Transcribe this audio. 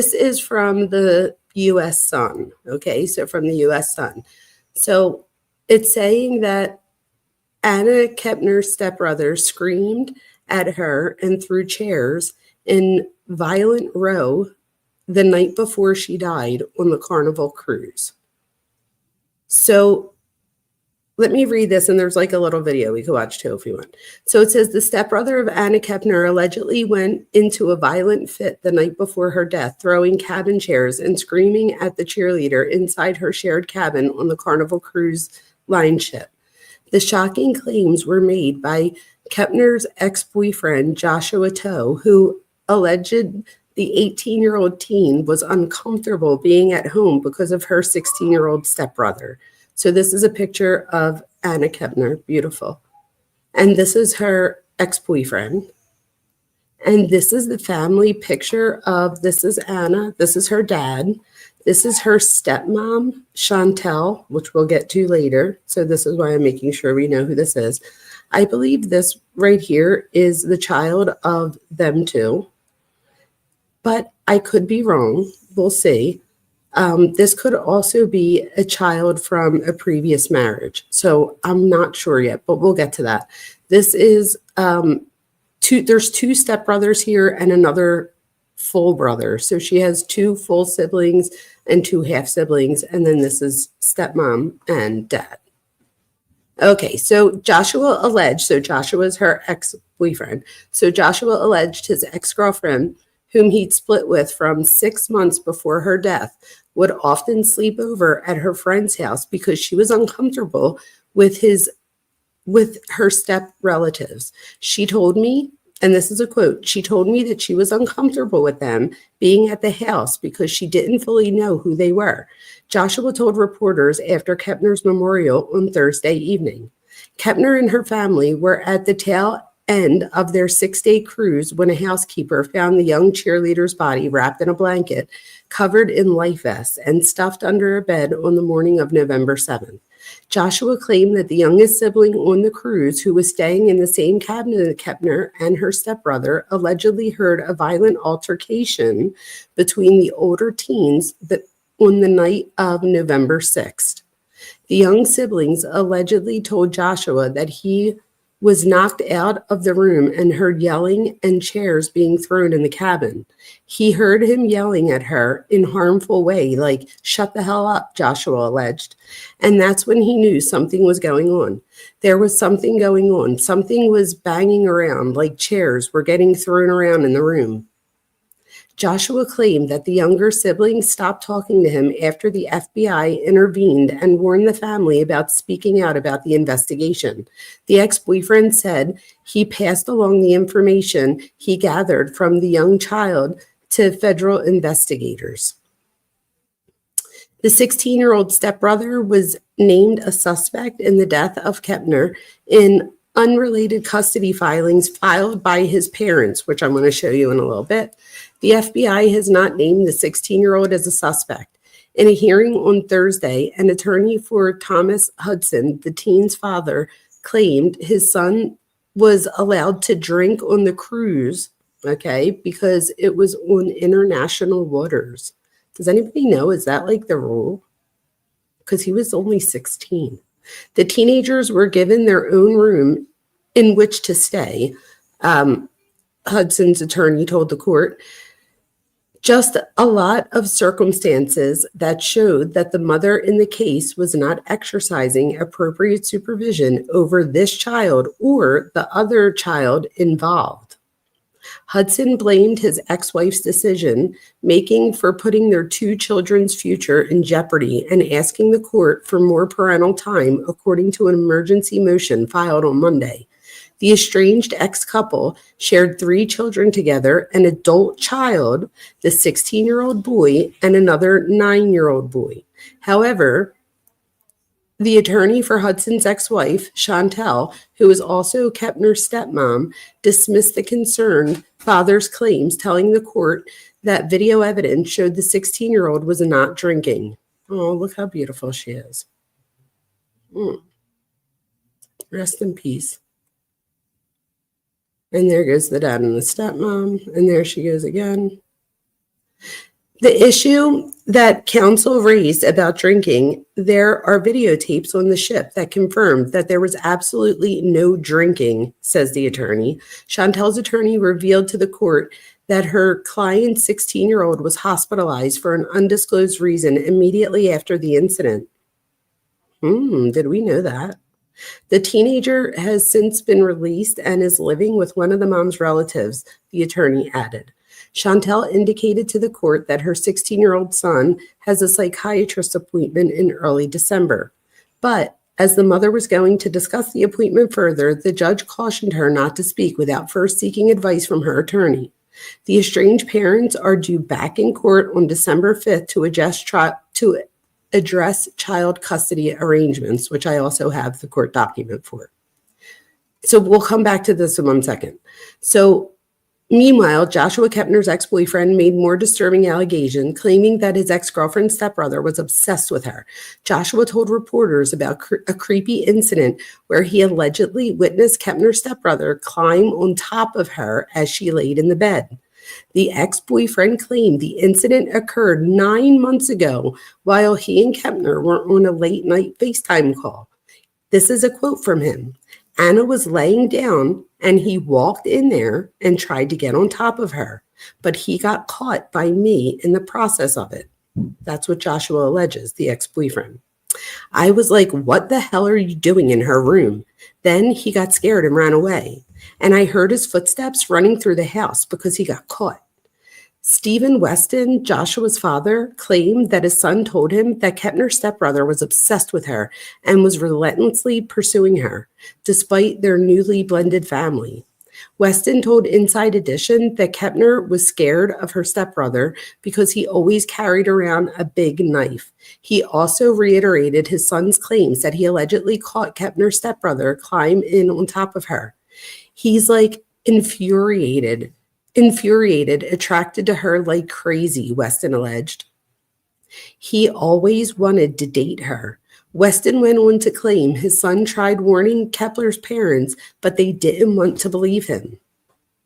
This is from the U.S. Sun, okay? So from the U.S. Sun. So it's saying that Anna Kepner's stepbrother screamed at her and threw chairs in Violent Row the night before she died on the Carnival cruise. So let me read this, and there's like a little video we could watch too if you want. So it says the stepbrother of Anna Kepner allegedly went into a violent fit the night before her death, throwing cabin chairs and screaming at the cheerleader inside her shared cabin on the Carnival Cruise Line ship. The shocking claims were made by Kepner's ex-boyfriend, Joshua Toe, who alleged the 18-year-old teen was uncomfortable being at home because of her 16-year-old stepbrother. So this is a picture of Anna Kepner, beautiful. And this is her ex-boyfriend. And this is the family picture of, this is Anna, this is her dad, this is her stepmom, Chantel, which we'll get to later. So this is why I'm making sure we know who this is. I believe this right here is the child of them two, but I could be wrong. We'll see. This could also be a child from a previous marriage. So I'm not sure yet, but we'll get to that. This is there's two stepbrothers here and another full brother. So she has two full siblings and two half siblings. And then this is stepmom and dad. Okay, so Joshua is her ex-boyfriend. So Joshua alleged his ex-girlfriend, whom he'd split with from 6 months before her death, would often sleep over at her friend's house because she was uncomfortable with her step relatives. She told me, and this is a quote, she told me that she was uncomfortable with them being at the house because she didn't fully know who they were. Joshua told reporters after Kepner's memorial on Thursday evening. Kepner and her family were at the tail end of their 6-day cruise when a housekeeper found the young cheerleader's body wrapped in a blanket, covered in life vests, and stuffed under a bed on the morning of November 7th. Joshua claimed that the youngest sibling on the cruise, who was staying in the same cabin as Kepner and her stepbrother, allegedly heard a violent altercation between the older teens on the night of November 6th. The young siblings allegedly told Joshua that he was knocked out of the room and heard yelling and chairs being thrown in the cabin. He heard him yelling at her in a harmful way, like, "Shut the hell up," Joshua alleged. And that's when he knew something was going on. There was something going on. Something was banging around, like chairs were getting thrown around in the room. Joshua claimed that the younger siblings stopped talking to him after the FBI intervened and warned the family about speaking out about the investigation. The ex-boyfriend said he passed along the information he gathered from the young child to federal investigators. The 16-year-old stepbrother was named a suspect in the death of Kepner in unrelated custody filings filed by his parents, which I'm going to show you in a little bit. The FBI has not named the 16-year-old as a suspect. In a hearing on Thursday, an attorney for Thomas Hudson, the teen's father, claimed his son was allowed to drink on the cruise, okay, because it was on international waters. Does anybody know, is that like the rule? Because he was only 16. The teenagers were given their own room in which to stay, Hudson's attorney told the court. Just a lot of circumstances that showed that the mother in the case was not exercising appropriate supervision over this child or the other child involved. Hudson blamed his ex-wife's decision making for putting their two children's future in jeopardy and asking the court for more parental time, according to an emergency motion filed on Monday. The estranged ex-couple shared 3 children together, an adult child, the 16-year-old boy, and another 9-year-old boy. However, the attorney for Hudson's ex-wife, Chantel, who is also Kepner's stepmom, dismissed the concerned father's claims, telling the court that video evidence showed the 16-year-old was not drinking. Oh, look how beautiful she is. Rest in peace. And there goes the dad and the stepmom, and there she goes again. The issue that counsel raised about drinking, there are videotapes on the ship that confirmed that there was absolutely no drinking, says the attorney. Chantel's attorney revealed to the court that her client's 16-year-old was hospitalized for an undisclosed reason immediately after the incident. Did we know that? The teenager has since been released and is living with one of the mom's relatives, the attorney added. Chantel indicated to the court that her 16-year-old son has a psychiatrist appointment in early December. But as the mother was going to discuss the appointment further, the judge cautioned her not to speak without first seeking advice from her attorney. The estranged parents are due back in court on December 5th to address child custody arrangements, which I also have the court document for. So we'll come back to this in 1 second. So meanwhile, Joshua Kepner's ex-boyfriend made more disturbing allegations, claiming that his ex-girlfriend's stepbrother was obsessed with her. Joshua told reporters about a creepy incident where he allegedly witnessed Kepner's stepbrother climb on top of her as she laid in the bed. The ex-boyfriend claimed the incident occurred 9 months ago while he and Kepner were on a late-night FaceTime call. This is a quote from him. Anna was laying down and he walked in there and tried to get on top of her, but he got caught by me in the process of it. That's what Joshua alleges, the ex-boyfriend. I was like, what the hell are you doing in her room? Then he got scared and ran away. And I heard his footsteps running through the house because he got caught. Stephen Weston, Joshua's father, claimed that his son told him that Kepner's stepbrother was obsessed with her and was relentlessly pursuing her, despite their newly blended family. Weston told Inside Edition that Kepner was scared of her stepbrother because he always carried around a big knife. He also reiterated his son's claims that he allegedly caught Kepner's stepbrother climb in on top of her. He's like infuriated, attracted to her like crazy, Weston alleged. He always wanted to date her. Weston went on to claim his son tried warning Kepler's parents, but they didn't want to believe him.